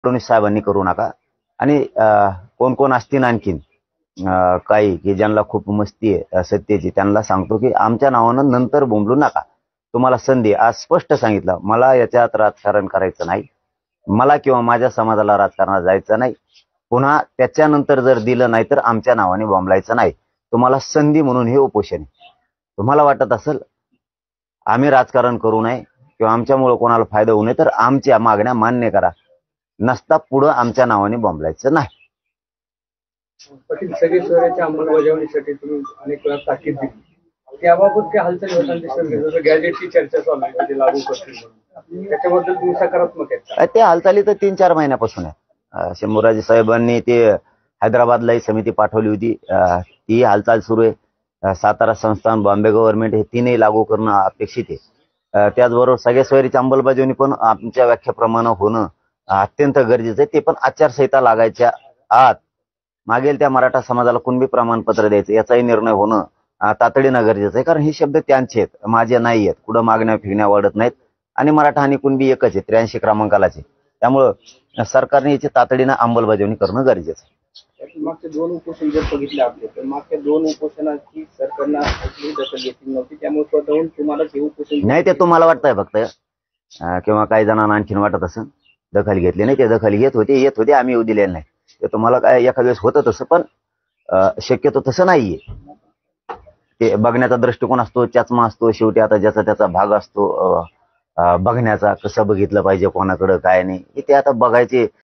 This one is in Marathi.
फडणवीस साहेबांनी करू नका। आणि कोण कोण असतील आणखीन काही की ज्यांना खूप मस्ती आहे सत्तेची, त्यांना सांगतो की आमच्या नावानं नंतर बोंबलू नका। तुम्हाला संधी आज स्पष्ट सांगितलं, मला याच्यात राजकारण करायचं नाही, मला किंवा माझ्या समाजाला राजकारणात जायचं नाही। पुन्हा त्याच्यानंतर जर दिलं नाही तर आमच्या नावाने बोंबलायचं नाही। तुम्हाला संधी म्हणून हे उपोषण आहे। तुम्हाला वाटत असेल आम्ही राजकारण करू नये किंवा आमच्यामुळे कोणाला फायदा होऊ नये तर आमच्या मागण्या मान्य करा, नसता पुढं आमच्या नावाने बोंबलायचं नाही। पाटील, सगळे शहराच्या अंमलबजावणीसाठी तुम्ही अनेक वेळा ताकीद दिली, त्याबाबत काय हालचाली होताना दिसत नाही? जसं गॅजेटची चर्चा चालू आहे, ते लागू करतील म्हणून, त्याच्याबद्दल तुम्ही सकारात्मक आहेत? त्या हालचाली तर 3-4 महिन्यापासून आहे। शंभूराजे साहेबांनी ते हैदराबादला समिती पाठवली होती, ती हालचाल सुरू आहे। सातारा संस्थान, बॉम्बे गव्हर्नमेंट हे तीनही लागू करणं अपेक्षित आहे। त्याचबरोबर सगळ्या सोयरीची अंमलबजावणी पण आमच्या व्याख्याप्रमाणे होणं अत्यंत गरजेचं आहे। ते पण आचारसंहिता लागायच्या आत मागेल त्या मराठा समाजाला कुणबी प्रमाणपत्र द्यायचं याचाही निर्णय होणं तातडीनं गरजेचं आहे। कारण हे शब्द त्यांचे आहेत, माझे नाही आहेत। कुठं मागण्या फिरण्या वाढत नाहीत आणि मराठा आणि कुणबी एकच आहे, 83 क्रमांकालाचे। त्यामुळं सरकारने याची तातडीनं अंमलबजावणी करणं गरजेचं आहे। मागचे 2 उपोषण जर बघितले आपले, तर मागच्या 2 उपोषणाची सरकारनं दखल घेतली नव्हती, त्यामुळे स्वतःहून तुम्हाला हे उपोषण नाही, ते तुम्हाला वाटतंय फक्त, किंवा काही जणांना आणखीन वाटत असेल दखल घेतली नाही। ते दखल येत होते, आम्ही येऊ दिलेलं नाही। ते तुम्हाला काय एखाद्या वेळेस होतं तसं, पण शक्यतो तसं नाहीये। ते बघण्याचा दृष्टिकोन असतो, चष्मा असतो, शेवटी आता ज्याचा त्याचा भाग असतो बघण्याचा, कसं बघितलं पाहिजे, कोणाकडं काय नाही, ते आता बघायचे